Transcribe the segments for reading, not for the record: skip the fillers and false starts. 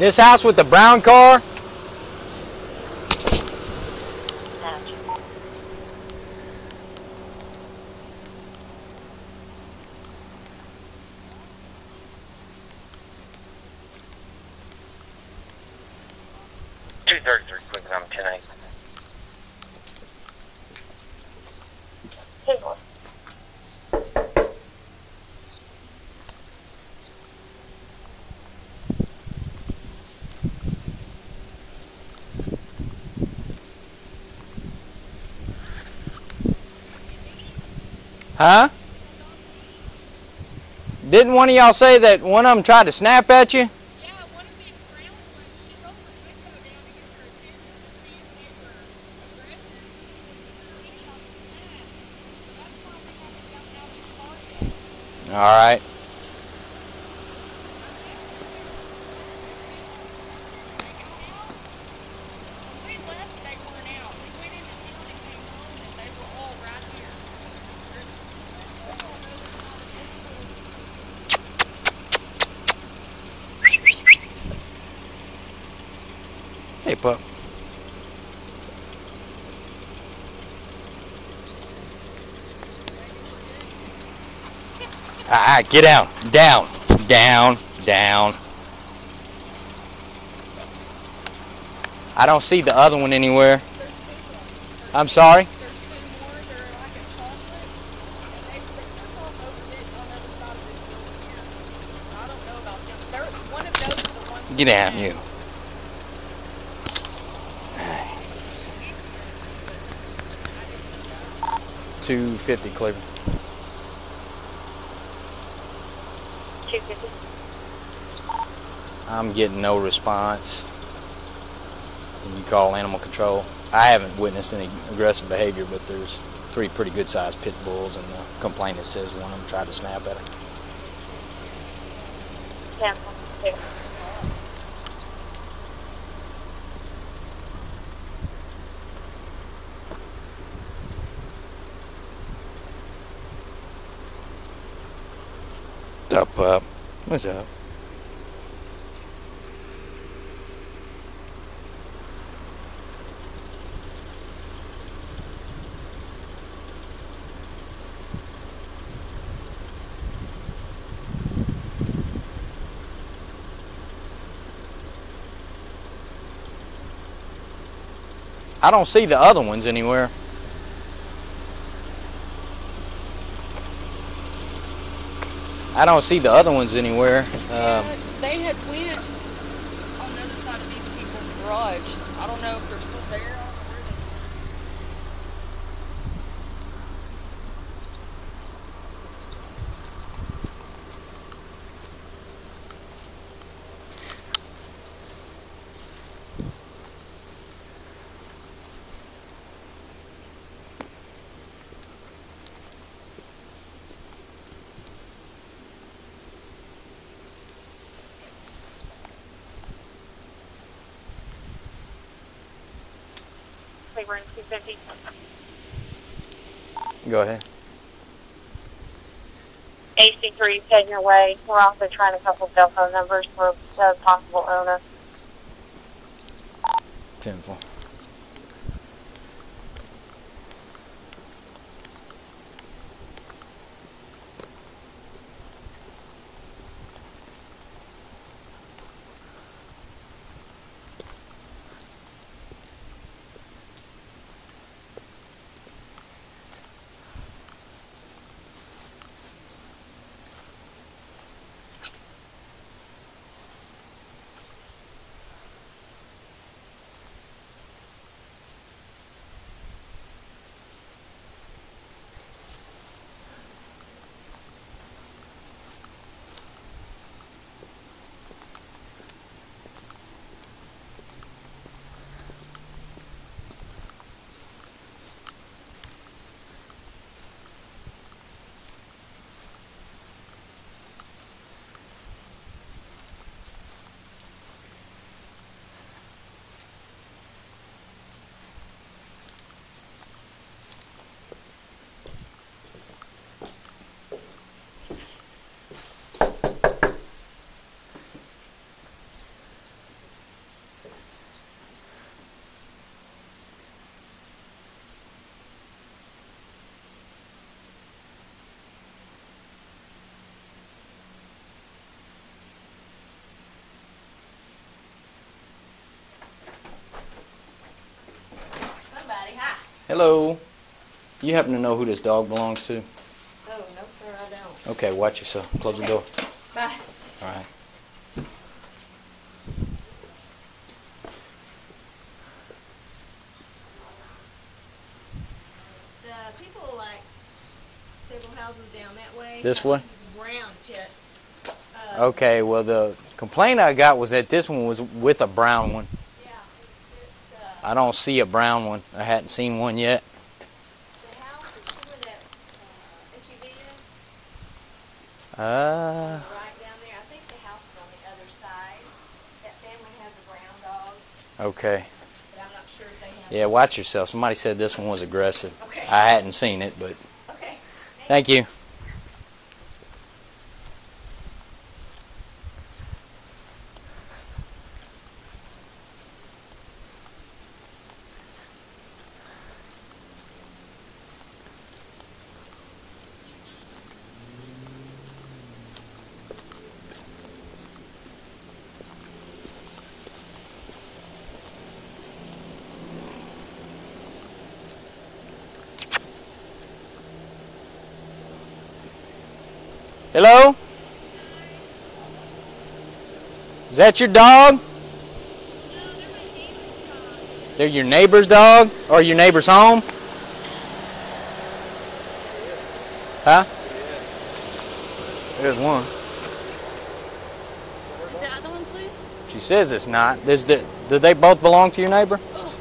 This house with the brown car? I'm 10-8. Huh? Didn't one of y'all say that one of them tried to snap at you? Yeah, one of these brown ones, she rolled her window down to get her attention to see if they were aggressive. That's why we haven't gotten out of the car yet. All right. We left, they weren't out. We went into town and came home, and they were all right here. Hey, pup. Get down. Down. Down. Down. I don't see the other one anywhere. I'm sorry? There's two more. They're like a chocolate, and they took off over this on the other side of this building here. So I don't know about them. One of those are the ones. Get down, you. 250, Cleburne. 250. I'm getting no response. Can you call animal control? I haven't witnessed any aggressive behavior, but there's 3 pretty good-sized pit bulls, and the complainant says one of them tried to snap at her. Yeah. What's up, pup? What's up? I don't see the other ones anywhere. I don't see the other ones anywhere. They had went on the other side of these people's garage. I don't know if they're still there. I don't know where they went. Cleburne 250. Go ahead. AC3 is heading your way. We're also trying a couple of cell phone numbers for the possible owner. 10-4. Say hi. Hello. You happen to know who this dog belongs to? Oh, no, sir, I don't. Okay, watch yourself. Close the door. Bye. All right. The people like several houses down that way. This way? Brown pit. Okay, well, the complaint I got was that this one was with a brown one. Yeah, it's I don't see a brown one. I hadn't seen one yet. the house is where that SUV is. Right down there. I think the house is on the other side. That family has a brown dog, Okay. but I'm not sure if they have. Yeah, watch yourself. Somebody said this one was aggressive. Okay. I hadn't seen it, but Okay. thank you. Hello? Is that your dog? They're your neighbor's dog? Or your neighbor's home? Huh? There's one. Is the other one loose? She says it's not. Do they both belong to your neighbor? Oh,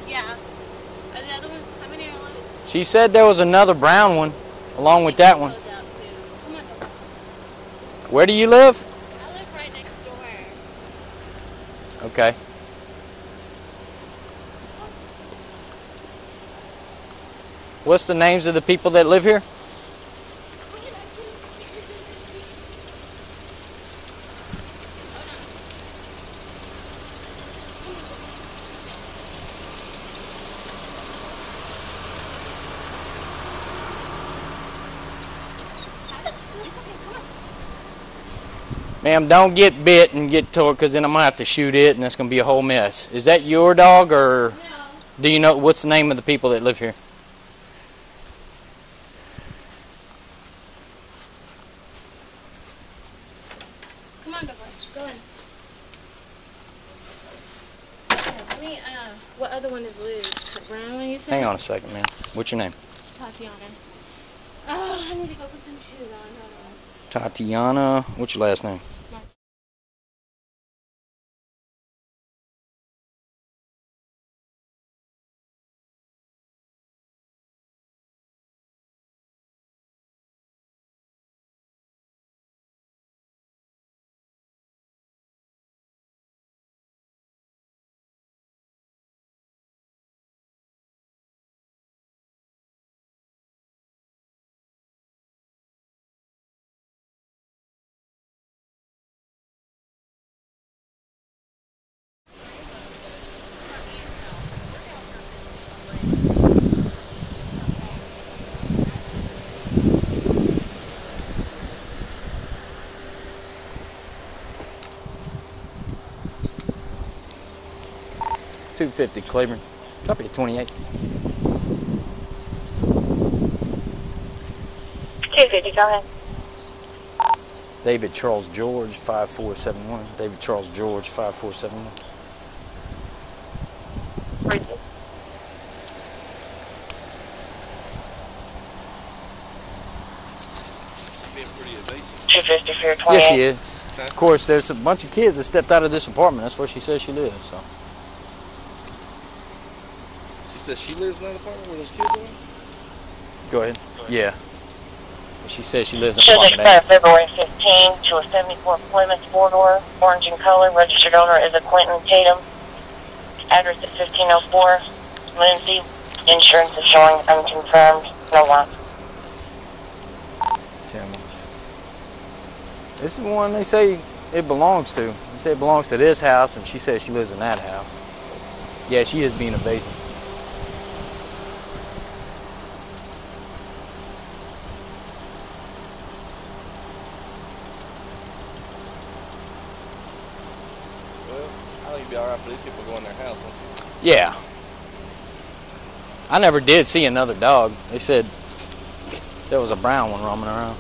yeah. Are the other one? How many are loose? She said there was another brown one along with that one. Close out too. Come on. Where do you live? I live right next door. Okay. What's the names of the people that live here? Ma'am, don't get bit and get tore, because then I'm going to have to shoot it, and it's going to be a whole mess. Is that your dog, or No. do you know what's the name of the people that live here? Come on, Douglas. Go in. Let me, what other one is loose? The brown one you said? Hang on a second, ma'am. What's your name? Tatiana. Oh, I need to go put some shoes on. Hold on. Tatiana. What's your last name? $250, Cleburne. Copy at 28. 250, go ahead. David Charles George, 5471. David Charles George, 5471. Being pretty evasive. 250 for your 28. Yes, she is. Of course, there's a bunch of kids that stepped out of this apartment. That's where she says she lives. So She says she lives in that apartment where those kids are? go ahead. Yeah. She says she lives in Shows apartment expired February 15 to a 74 Plymouth four-door, orange in color. Registered owner is a Quentin Tatum. Address is 1504 Lindsay. Insurance is showing unconfirmed. No loss. This is one they say it belongs to. They say it belongs to this house, and she says she lives in that house. Yeah, she is being evasive. Well, I think it'd be alright for these people to go in their house, don't you? Yeah. I never did see another dog. They said there was a brown one roaming around.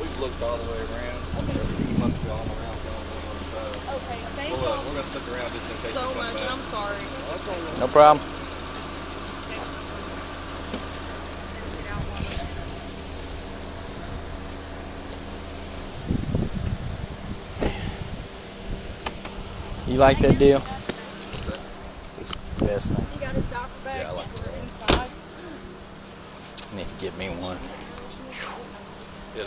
We've looked all the way around. He must be all around the other side. Okay, thank We're y'all gonna stick around just in case so he comes much. back. I'm sorry. No problem. You like that deal? What's that? It's the best thing. He got his diaper bags Yeah, I like that were inside. Need to get me one. It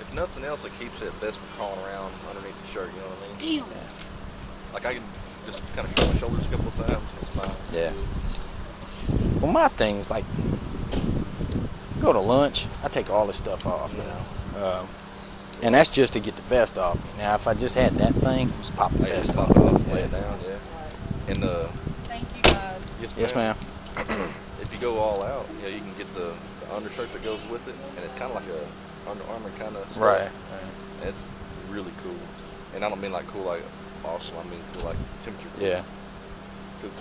if nothing else, it keeps it best for crawling around underneath the shirt. You know what I mean? Damn. Like I can just kind of shrug my shoulders a couple of times. And it's fine. Yeah. Well, my thing is like, go to lunch, I take all this stuff off, you know. And that's just to get the vest off me. Now, if I just had that thing, just pop the I vest just off. pop it off, lay it down, yeah. And Thank you guys. Yes, ma'am. If you go all out, you know, you can get the undershirt that goes with it, and it's kind of like a Under Armour kind of stuff. Right. And it's really cool. And I don't mean like cool like awesome. I mean cool like temperature cool. Yeah. 'Cause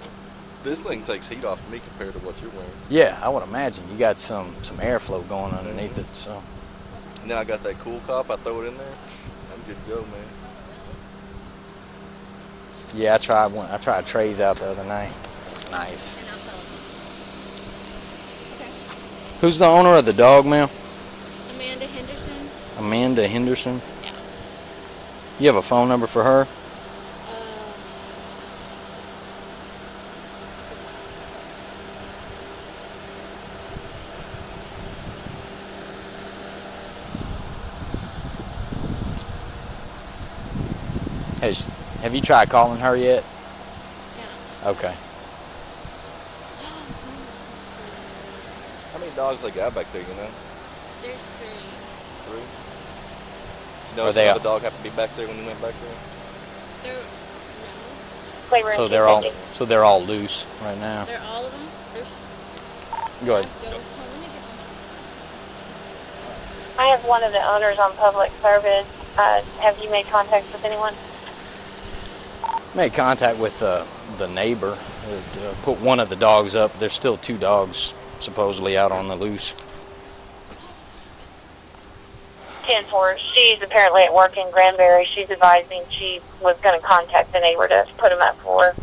this thing takes heat off me compared to what you're wearing. Yeah, I would imagine you got some airflow going underneath it. So And then I got that cool cop. I throw it in there. I'm good to go, man. yeah, I tried trays out the other night. It's nice. And I'll tell them. Who's the owner of the dog, ma'am? Amanda Henderson. Amanda Henderson. Yeah. You have a phone number for her? Have you tried calling her yet? Yeah. Okay. How many dogs they got back there, you know? There's 3. 3? You Are notice they another dog happened to be back there when you went back there? They're Cleburne So 250. they're all loose right now. they're all of them. There's Go ahead. I have one of the owners on public service. Have you made contact with anyone? Made contact with the neighbor that put one of the dogs up. There's still 2 dogs supposedly out on the loose. 10-4. She's apparently at work in Granbury. She's advising she was going to contact the neighbor to put him up for her.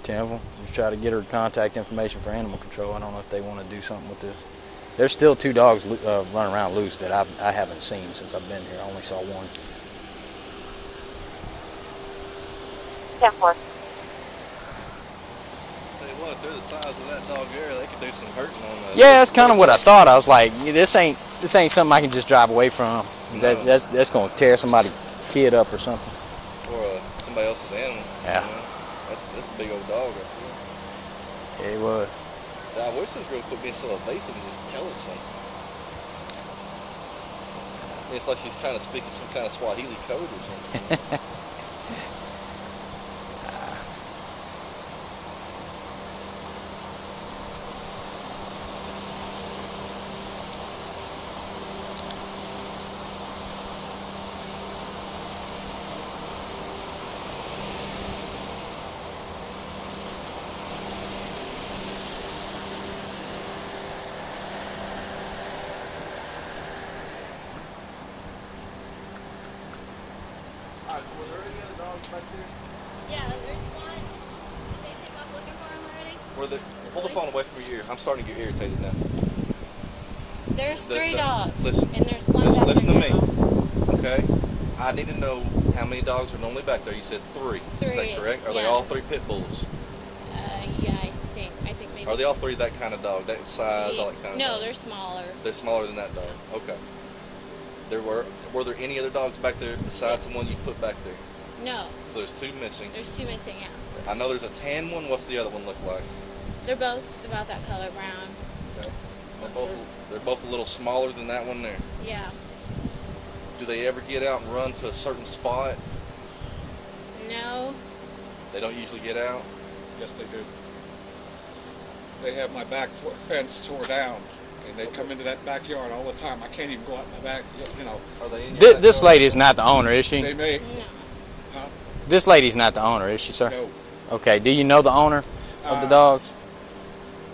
Tenville, just try to get her contact information for animal control. I don't know if they want to do something with this. There's still 2 dogs running around loose that I haven't seen since I've been here. I only saw one. 10-4. Tell you what, if they're the size of that dog there, they could do some hurting on that. Yeah, that's kind of what I thought. I was like, yeah, this ain't something I can just drive away from. That's going to tear somebody's kid up or something. Or somebody else's animal. Yeah. You know? That's a big old dog up there. Yeah, it was. I wish this girl quit being so evasive and just tell us something. It's like she's trying to speak in some kind of Swahili code or something. Alright, so were there any other dogs back there? Yeah, there's one. Did they take off looking for him already? Pull the phone away from your ear. I'm starting to get irritated now. There's 3 dogs. Listen, and there's one listen back to there me. now. Okay? I need to know how many dogs are normally back there. You said 3. Is that 3, correct? Are they yeah. all 3 pit bulls? Yeah, I think maybe. Are they all 3 that kind of dog, that size, all that kind of No, dog? they're smaller. They're smaller than that dog. Okay. Were there any other dogs back there besides the one you put back there? No, So there's 2 missing. there's 2 missing. Yeah, I know there's a tan one. What's the other one look like? they're both about that color, brown. Okay. They're both a little smaller than that one there. Yeah. Do they ever get out and run to a certain spot? No. They don't usually get out. Yes, they do. They have my back fence tore down, and they come into that backyard all the time. I can't even go out my back, you know. Are they in your This backyard? lady is not the owner, is she? They may, No. huh? This lady's not the owner, is she, sir? No. Okay. Do you know the owner of the dogs?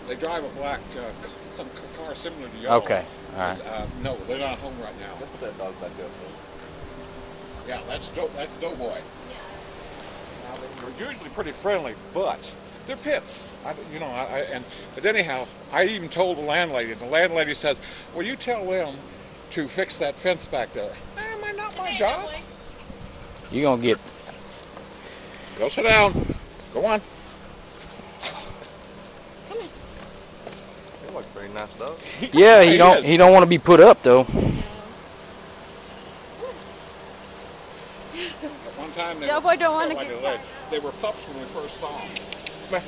They drive a black, some car similar to yours. Okay. All right. No, they're not home right now. Put that dog back up. Yeah, that's Doughboy. Now, they're usually pretty friendly, but they're pits. But anyhow, I even told the landlady, and the landlady says, "Well, you tell them to fix that fence back there." Not my job. You gonna get? Go sit down. Go on. Seems like a very nice dog. Yeah, he don't want to be put up though. At one time, Doughboy don't want to like get a leg. They were pups when we first saw them. But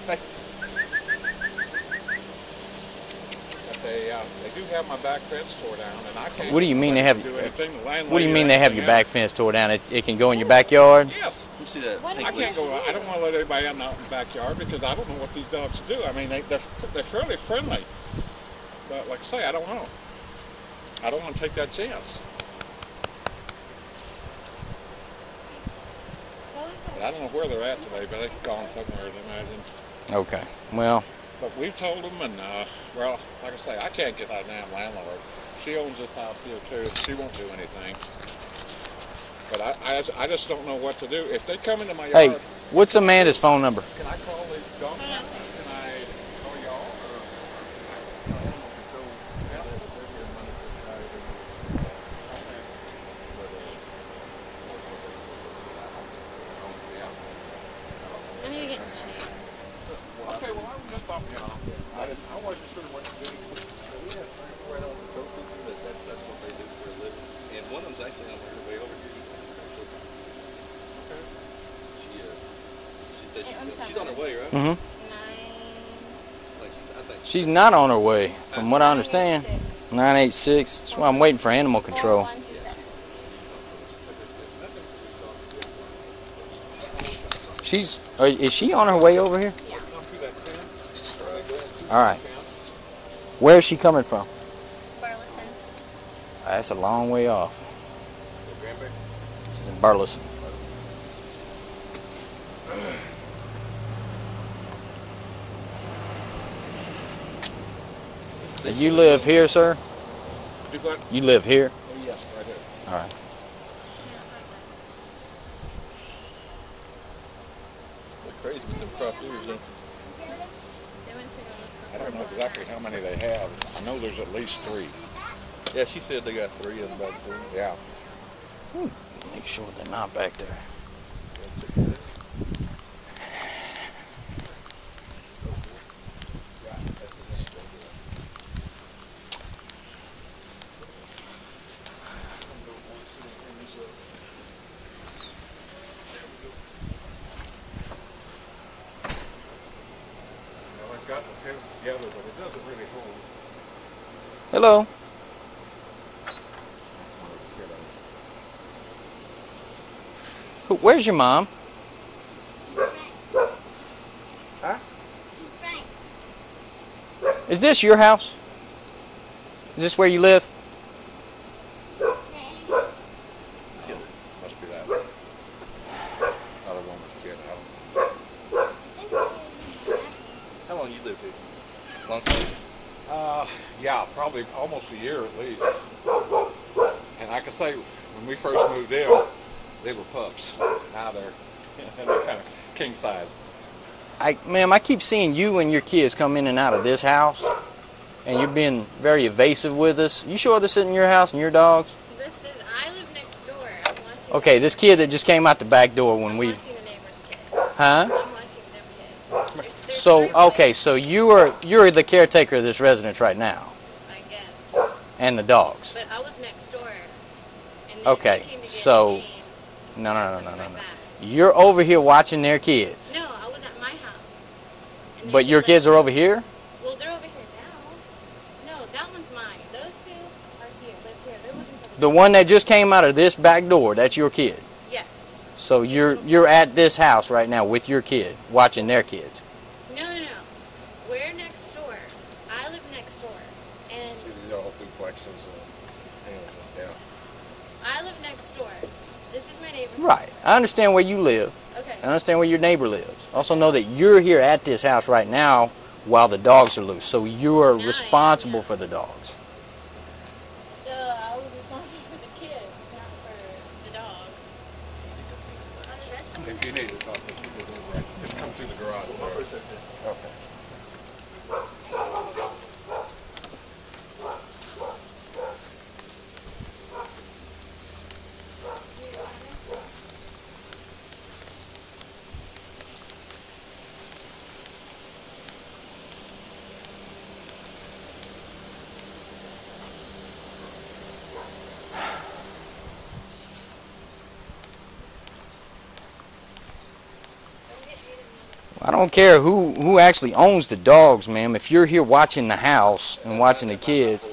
they do have my back fence tore down, and I can't. What do you mean they have? Do anything. The landlady What do you mean they have your anything back fence tore down? It can go in your backyard? Yes. Let me see that. I can't go. I don't want to let anybody out in the backyard because I don't know what these dogs do. I mean, they're fairly friendly, but like I say, I don't know. I don't want to take that chance. But I don't know where they're at today, but they've gone somewhere, I imagine. Okay. Well, But we've told them, and well, like I say, I can't get that damn landlord. She owns this house here too. She won't do anything. But I just don't know what to do. If they come into my yard, hey, what's Amanda's phone number? can I call the dog? Can I call y'all? I need to get in shape. Okay, well, I was just talking to y'all. I wasn't sure what to do. We have 3 or 4 animal control people that's what they do for a living. And one of them's actually on her way over here. She said she's on her way, right? Mm-hmm. Like I think She's not on her way, from what I understand. 986. That's why I'm waiting for animal control. Is she on her way over here? Yeah. All right. Where is she coming from? Burleson. That's a long way off. She's in Burleson. You live here, sir? Do what? You live here? Oh, yes, I do. All right. they're crazy with them crop ears. They went to go look for I don't know exactly how many they have. I know there's at least 3. Yeah, she said they got 3 of them back there. Yeah. Make sure they're not back there. Well, I've got the fence together, but it doesn't really hold. Hello. Where's your mom? Huh? Is this your house? Is this where you live? Must be that one. Other woman's kid. How long you lived here? Long time? Yeah, probably almost a year at least. And I can say, when we first moved in, they were pups. Now they're kind of king size. Ma'am, I keep seeing you and your kids come in and out of this house, and you're being very evasive with us. You sure this isn't your house and your dogs? I live next door. I'm watching. Okay, this kid that just came out the back door when I'm we... watching the neighbor's kids. Huh? I'm watching their kids. There's So, 3 boys, okay, so you're the caretaker of this residence right now, I guess. and the dogs. But I was next door. And then Okay, they came to get so- me No. right back. You're over here watching their kids, No, I was at my house. And they but said, your "Let's kids are go." over here? Well, they're over here now. No, that one's mine. Those 2 are here. Live here. They're looking for The one that just came out of this back door, that's your kid. Yes. So you're at this house right now with your kid, watching their kids. No. We're next door. I live next door. And See, these are all duplexes. Yeah. I live next door. This is my neighbor's Right. I understand where you live. house. Understand where your neighbor lives. Also know that you're here at this house right now while the dogs are loose. So you are responsible for the dogs. I was responsible for the kids, not for the dogs. If you need to talk, just come through the garage. Okay. I don't care who actually owns the dogs, ma'am. If you're here watching the house and watching the kids.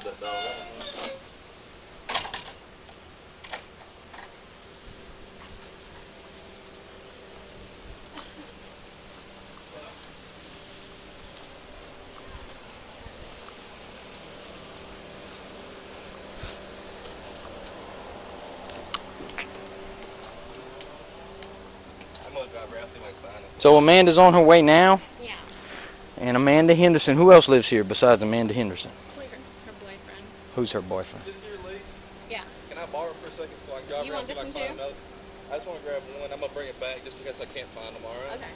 So Amanda's on her way now, Yeah. and Amanda Henderson. Who else lives here besides Amanda Henderson? Cleburne, her boyfriend. Who's her boyfriend? This here leak? Yeah. Can I borrow it for a second so I can drive You around want see if I this can one find too? another? I just want to grab one. I'm going to bring it back just in case I can't find them, all right? Okay.